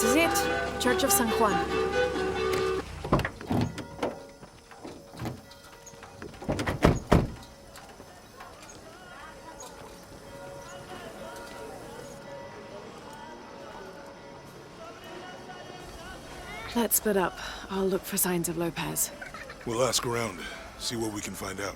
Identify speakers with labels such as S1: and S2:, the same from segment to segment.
S1: is it. Church of San Juan. Let's split up. I'll look for signs of Lopez.
S2: We'll ask around, see what we can find out.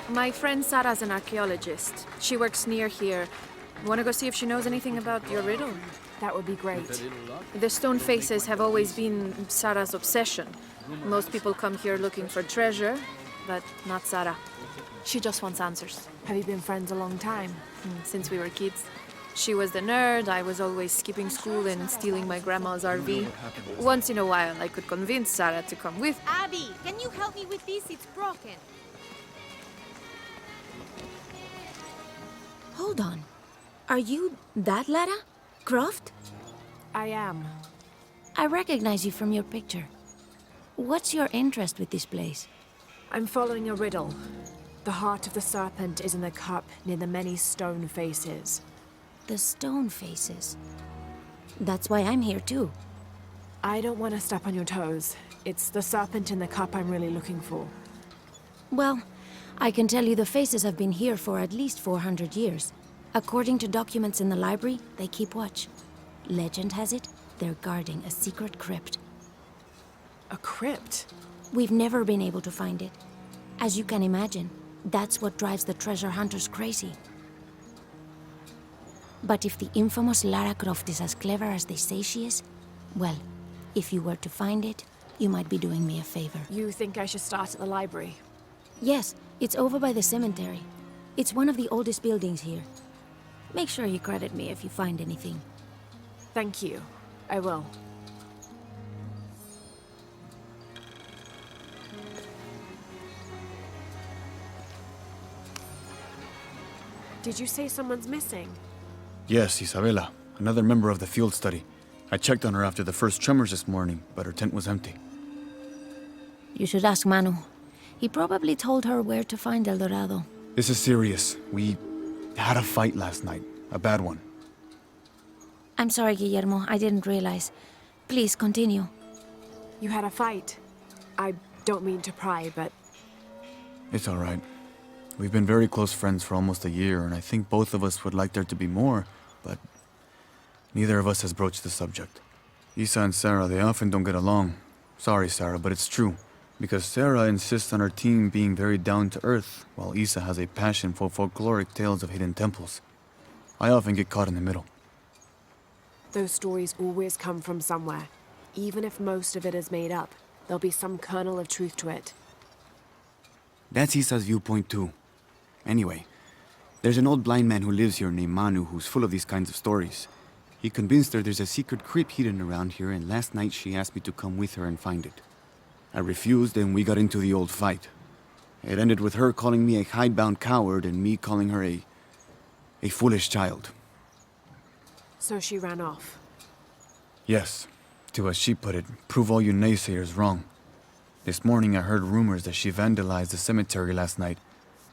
S1: My friend Sarah's an archaeologist. She works near here. Want to go see if she knows anything about your riddle? That would be great. The stone faces have always been Sarah's obsession. Most people come here looking for treasure, but not Sarah. She just wants answers.
S3: Have you been friends a long time?
S1: Since we were kids. She was the nerd, I was always skipping school and stealing my grandma's RV. Once in a while, I could convince Sarah to come with.
S4: Abby, can you help me with this? It's broken.
S5: Hold on. Are you that Lara Croft?
S3: I am.
S5: I recognize you from your picture. What's your interest with this place?
S3: I'm following a riddle. The heart of the serpent is in the cup near the many stone faces.
S5: The stone faces. That's why I'm here too.
S3: I don't want to step on your toes. It's the serpent in the cup I'm really looking for.
S5: Well, I can tell you the faces have been here for at least 400 years. According to documents in the library, they keep watch. Legend has it, they're guarding a secret crypt.
S3: A crypt?
S5: We've never been able to find it. As you can imagine, that's what drives the treasure hunters crazy. But if the infamous Lara Croft is as clever as they say she is, well, if you were to find it, you might be doing me a favor.
S3: You think I should start at the library?
S5: Yes, it's over by the cemetery. It's one of the oldest buildings here. Make sure you credit me if you find anything.
S3: Thank you. I will. Did you say someone's missing?
S6: Yes, Isabela, another member of the field study. I checked on her after the first tremors this morning, but her tent was empty.
S5: You should ask Manu. He probably told her where to find El Dorado.
S6: This is serious. We had a fight last night. A bad one.
S5: I'm sorry, Guillermo. I didn't realize. Please, continue.
S3: You had a fight. I don't mean to pry, but...
S6: It's all right. We've been very close friends for almost a year, and I think both of us would like there to be more, but neither of us has broached the subject. Isa and Sarah, they often don't get along. Sorry, Sarah, but it's true. Because Sarah insists on her team being very down-to-earth, while Isa has a passion for folkloric tales of hidden temples. I often get caught in the middle.
S3: Those stories always come from somewhere. Even if most of it is made up, there'll be some kernel of truth to it.
S7: That's Isa's viewpoint too. Anyway, there's an old blind man who lives here named Manu who's full of these kinds of stories. He convinced her there's a secret crypt hidden around here, and last night she asked me to come with her and find it. I refused, and we got into the old fight. It ended with her calling me a hidebound coward and me calling her a foolish child.
S3: So she ran off.
S6: Yes, to as she put it, prove all you naysayers wrong. This morning I heard rumors that she vandalized the cemetery last night.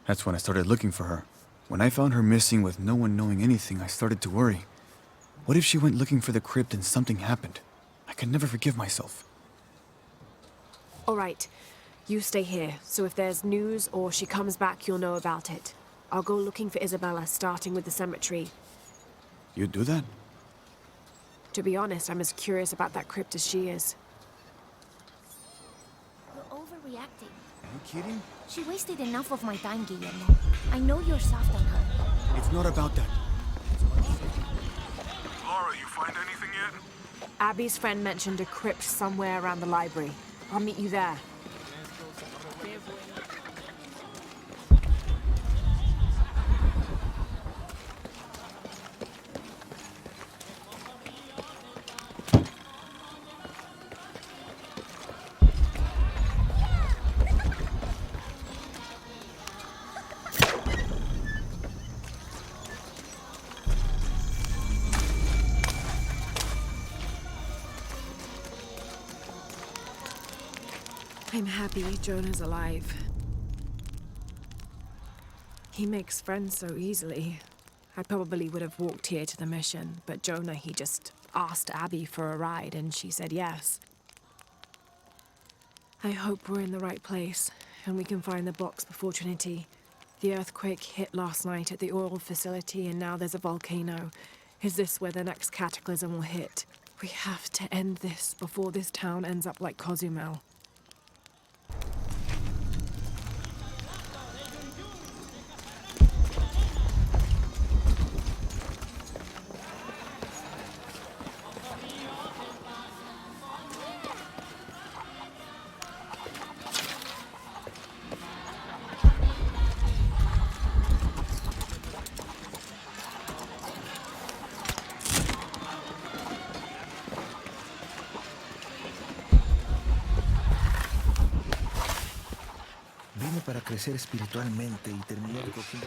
S6: That's when I started looking for her. When I found her missing with no one knowing anything, I started to worry. What if she went looking for the crypt and something happened? I can never forgive myself.
S3: All right. You stay here, so if there's news or she comes back, you'll know about it. I'll go looking for Isabella, starting with the cemetery.
S7: You do that?
S3: To be honest, I'm as curious about that crypt as she is.
S5: You're overreacting.
S7: Are you kidding?
S5: She wasted enough of my time, Guillermo. I know you're soft on her.
S7: It's not about that.
S2: Lara, you find anything yet?
S3: Abby's friend mentioned a crypt somewhere around the library. I'll meet you there. I'm happy Jonah's alive. He makes friends so easily. I probably would have walked here to the mission, but Jonah, he just asked Abby for a ride and she said yes. I hope we're in the right place and we can find the box before Trinity. The earthquake hit last night at the oil facility and now there's a volcano. Is this where the next cataclysm will hit? We have to end this before this town ends up like Cozumel.
S8: Vine para crecer espiritualmente y terminar cogiendo...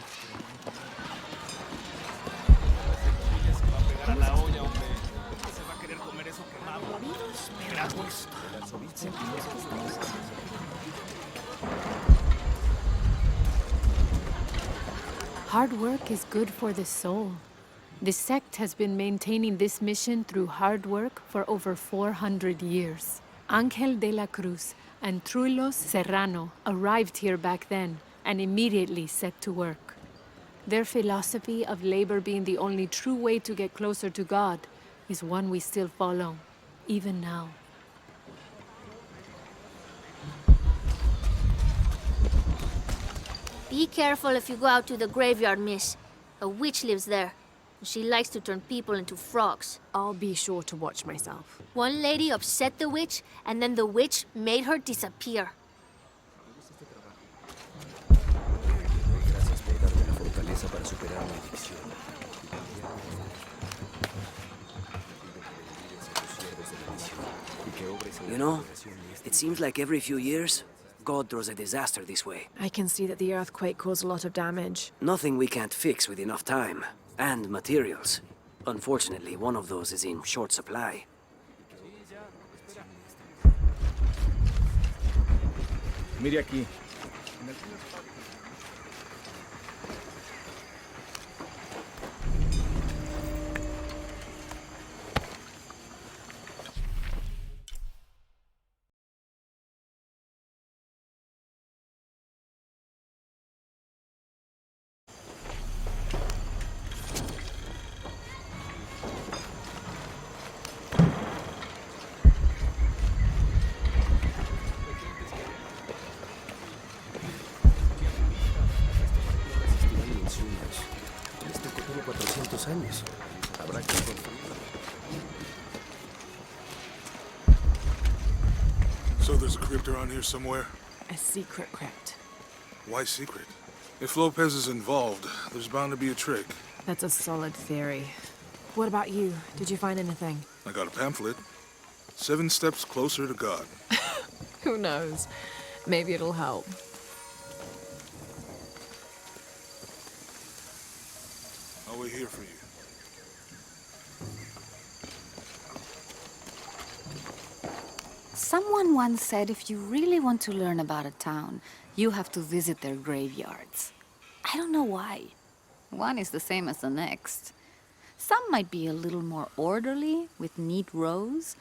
S9: Hard work is good for the soul. The sect has been maintaining this mission through hard work for over 400 years. Ángel de la Cruz and Truilos Serrano arrived here back then and immediately set to work. Their philosophy of labor being the only true way to get closer to God is one we still follow, even now.
S4: Be careful if you go out to the graveyard, miss. A witch lives there. She likes to turn people into frogs.
S3: I'll be sure to watch myself.
S4: One lady upset the witch, and then the witch made her disappear.
S10: You know, it seems like every few years, God throws a disaster this way.
S3: I can see that the earthquake caused a lot of damage.
S10: Nothing we can't fix with enough time. And materials. Unfortunately, one of those is in short supply.
S8: Mire aquí.
S2: So there's a crypt around here somewhere?
S3: A secret crypt.
S2: Why secret? If Lopez is involved, there's bound to be a trick.
S3: That's a solid theory. What about you? Did you find anything?
S2: I got a pamphlet. 7 steps closer to God.
S3: Who knows? Maybe it'll help.
S2: I'll wait here for you.
S11: Someone once said if you really want to learn about a town, you have to visit their graveyards. I don't know why. One is the same as the next. Some might be a little more orderly, with neat rows,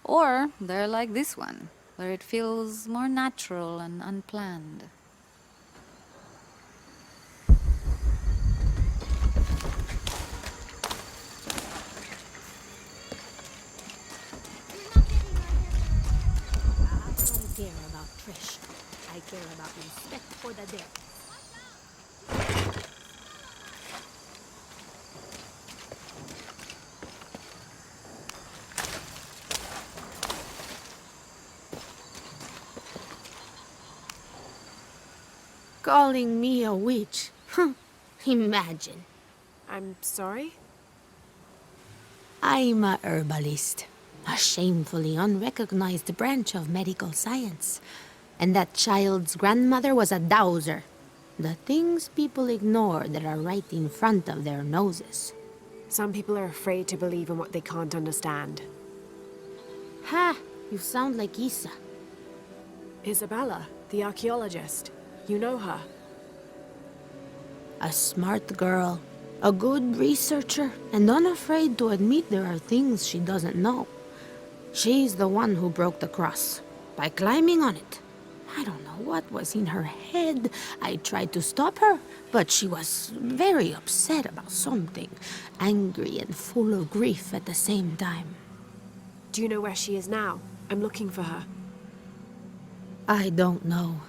S11: or they're like this one, where it feels more natural and unplanned.
S5: I don't care about treasure. I care about respect for the dead.
S12: Calling me a witch? Imagine.
S3: I'm sorry?
S12: I'm a herbalist, a shamefully unrecognized branch of medical science. And that child's grandmother was a dowser. The things people ignore that are right in front of their noses.
S3: Some people are afraid to believe in what they can't understand.
S12: Ha! You sound like Isa.
S3: Isabella, the archaeologist. You know her.
S12: A smart girl, a good researcher, and unafraid to admit there are things she doesn't know. She's the one who broke the cross, by climbing on it. I don't know what was in her head. I tried to stop her, but she was very upset about something, angry and full of grief at the same time.
S3: Do you know where she is now? I'm looking for her.
S12: I don't know.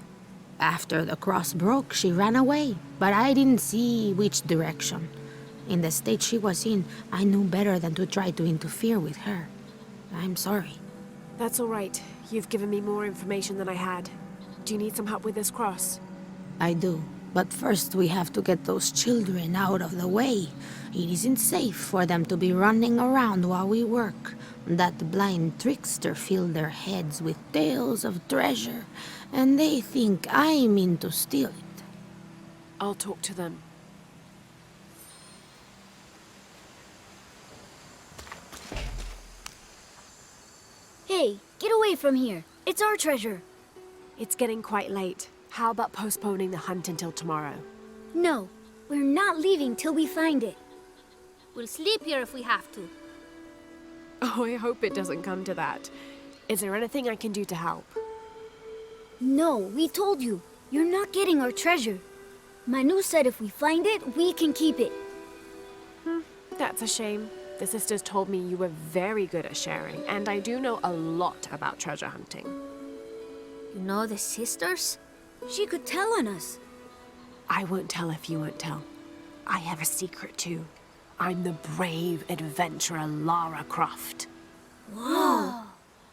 S12: After the cross broke, she ran away, but I didn't see which direction. In the state she was in, I knew better than to try to interfere with her. I'm sorry.
S3: That's all right. You've given me more information than I had. Do you need some help with this cross?
S12: I do, but first we have to get those children out of the way. It isn't safe for them to be running around while we work. That blind trickster filled their heads with tales of treasure, and they think I mean to steal it.
S3: I'll talk to them.
S13: Hey, get away from here. It's our treasure.
S3: It's getting quite late. How about postponing the hunt until tomorrow?
S13: No, we're not leaving till we find it.
S4: We'll sleep here if we have to.
S3: Oh, I hope it doesn't come to that. Is there anything I can do to help?
S13: No, we told you. You're not getting our treasure. Manu said if we find it, we can keep it.
S3: That's a shame. The sisters told me you were very good at sharing, and I do know a lot about treasure hunting.
S4: You know the sisters?
S13: She could tell on us.
S3: I won't tell if you won't tell. I have a secret too. I'm the brave adventurer Lara Croft.
S13: Whoa!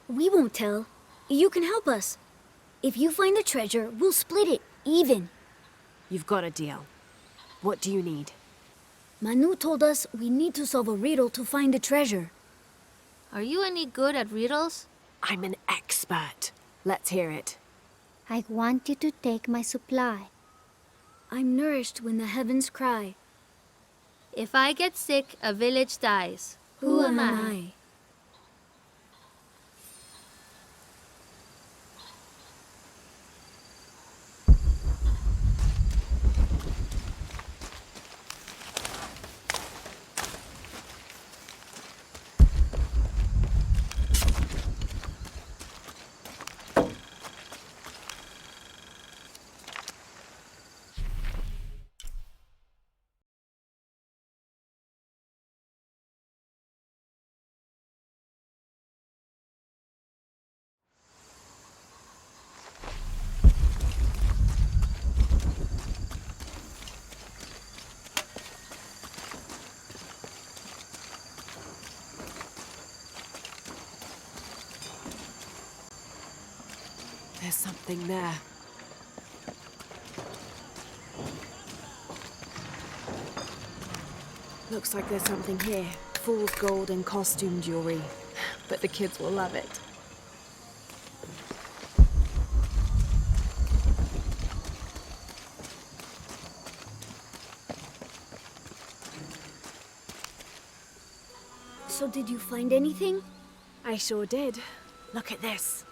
S13: We won't tell. You can help us. If you find the treasure, we'll split it, even.
S3: You've got a deal. What do you need?
S13: Manu told us we need to solve a riddle to find the treasure.
S4: Are you any good at riddles?
S3: I'm an expert. Let's hear it.
S13: I want you to take my supply. I'm nourished when the heavens cry.
S4: If I get sick, a village dies.
S13: Who am I?
S3: There's something there. Looks like there's something here. Full of gold and costume jewelry. But the kids will love it.
S13: So did you find anything?
S3: I sure did. Look at this.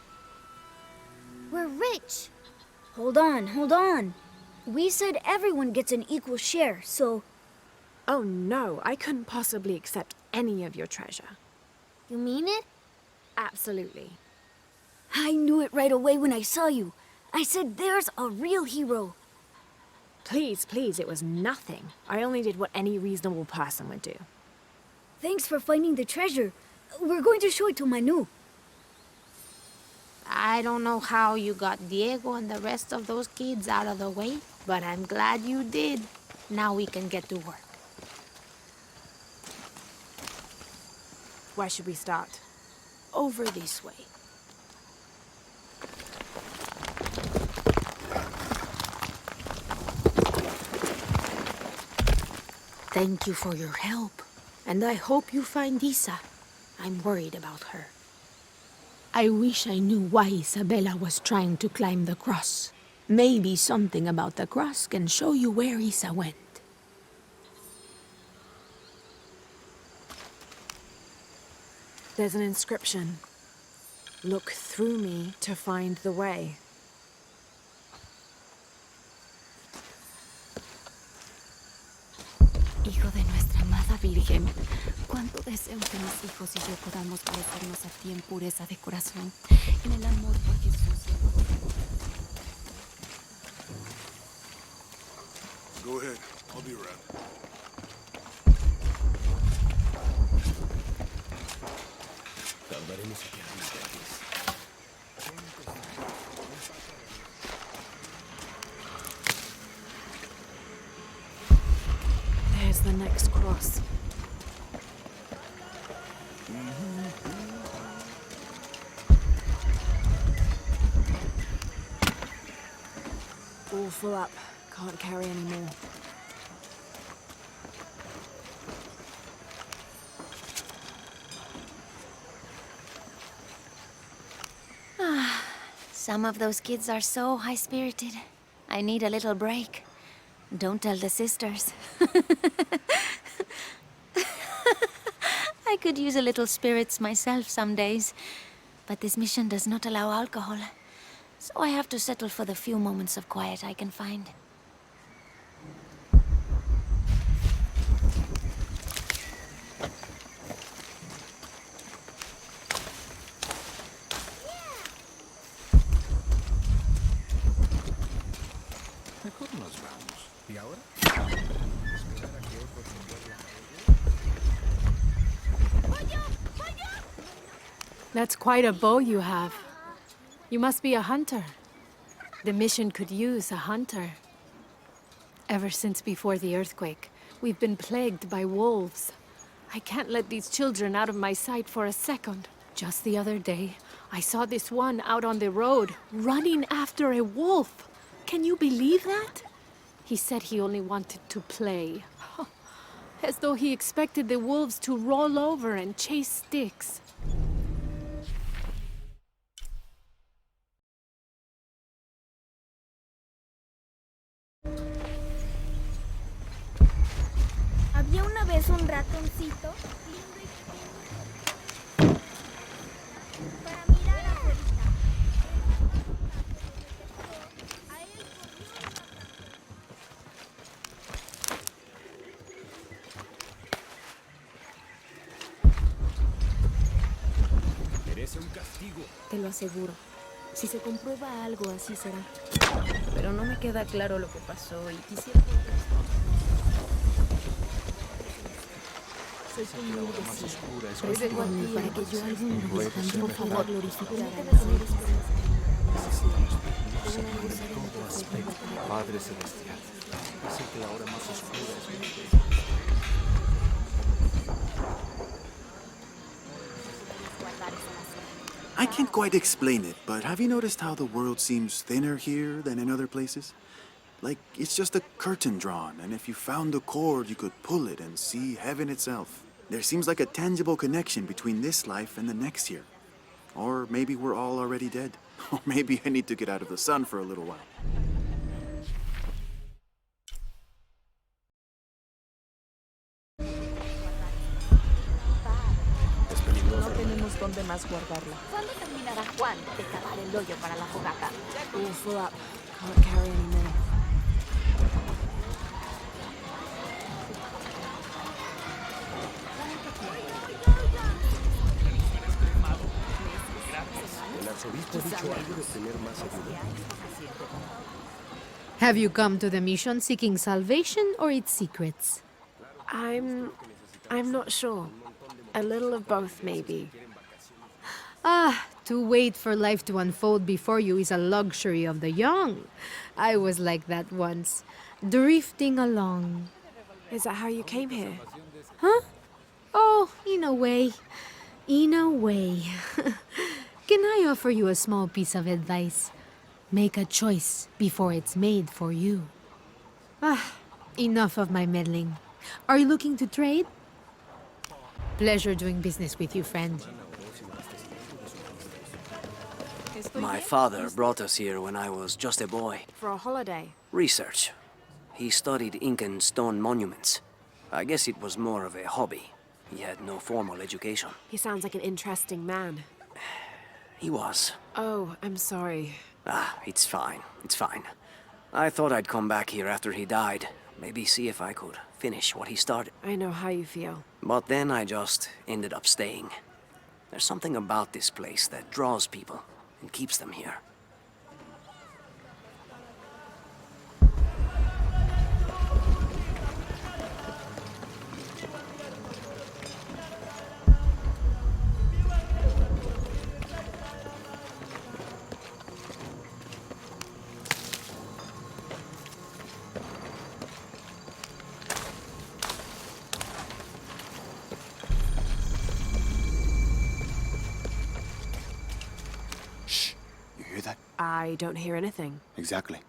S13: We're rich. Hold on, hold on. We said everyone gets an equal share, so...
S3: Oh no, I couldn't possibly accept any of your treasure.
S4: You mean it?
S3: Absolutely.
S13: I knew it right away when I saw you. I said there's a real hero.
S3: Please, please, it was nothing. I only did what any reasonable person would do.
S13: Thanks for finding the treasure. We're going to show it to Manu.
S12: I don't know how you got Diego and the rest of those kids out of the way, but I'm glad you did. Now we can get to work.
S3: Where should we start?
S12: Over this way. Thank you for your help, and I hope you find Isa. I'm worried about her. I wish I knew why Isabella was trying to climb the cross. Maybe something about the cross can show you where Isa went.
S3: There's an inscription. Look through me to find the way.
S5: aunque mis hijos y yo podamos parecernos a ti en pureza de corazón, en el amor por Jesús.
S2: Go ahead. I'll be around.
S3: There's the next cross. All full up. Can't carry any more.
S5: Some of those kids are so high-spirited. I need a little break. Don't tell the sisters. I could use a little spirits myself some days, but this mission does not allow alcohol. So I have to settle for the few moments of quiet I can find.
S8: ¿Y ahora?
S9: That's quite a bow you have. You must be a hunter. The mission could use a hunter. Ever since before the earthquake, we've been plagued by wolves. I can't let these children out of my sight for a second. Just the other day, I saw this one out on the road, running after a wolf. Can you believe that? He said he only wanted to play. As though he expected the wolves to roll over and chase sticks.
S13: Había una vez un ratoncito para mirar afuera.
S10: Merece un castigo.
S5: Te lo aseguro. Si se comprueba algo, así será. Pero no me queda claro lo que pasó y quisiera... Soy tu muy vecina. Ruego a ti para que yo algún día, por favor, glorifique.
S14: Padre Celestial, sé que la hora más oscura es
S7: I can't quite explain it, but have you noticed how the world seems thinner here than in other places? Like, it's just a curtain drawn, and if you found a cord, you could pull it and see heaven itself. There seems like a tangible connection between this life and the next here. Or maybe we're all already dead. Or maybe I need to get out of the sun for a little while.
S11: No tenemos dónde más guardarla. ¿Cuándo terminará Juan de cavar el hoyo para la fogata?
S3: All full up. Can't carry any more.
S12: Have you come to the mission seeking salvation or its secrets?
S3: I'm not sure. A little of both, maybe.
S12: To wait for life to unfold before you is a luxury of the young. I was like that once, drifting along.
S3: Is that how you came here?
S12: Huh? Oh, in a way. In a way. Can I offer you a small piece of advice? Make a choice before it's made for you. Enough of my meddling. Are you looking to trade? Pleasure doing business with you, friend.
S10: My father brought us here when I was just a boy.
S3: For a holiday?
S10: Research. He studied Incan stone monuments. I guess it was more of a hobby. He had no formal education.
S3: He sounds like an interesting man.
S10: He was.
S3: Oh, I'm sorry.
S10: It's fine. It's fine. I thought I'd come back here after he died, Maybe see if I could finish what he started.
S3: I know how you feel.
S10: But then I just ended up staying. There's something about this place that draws people and keeps them here.
S3: I don't hear anything.
S7: Exactly.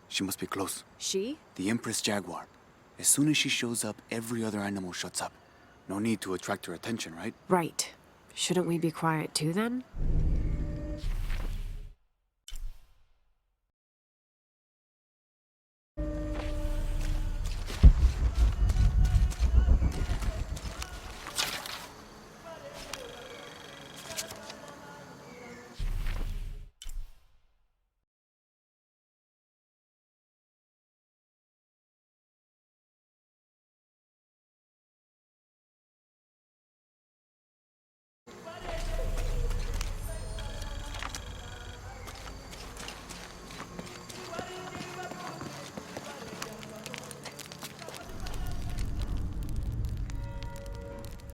S7: She must be close.
S3: She?
S7: The Empress Jaguar. As soon as she shows up, every other animal shuts up. No need to attract her attention, right?
S3: Right. Shouldn't we be quiet too, then?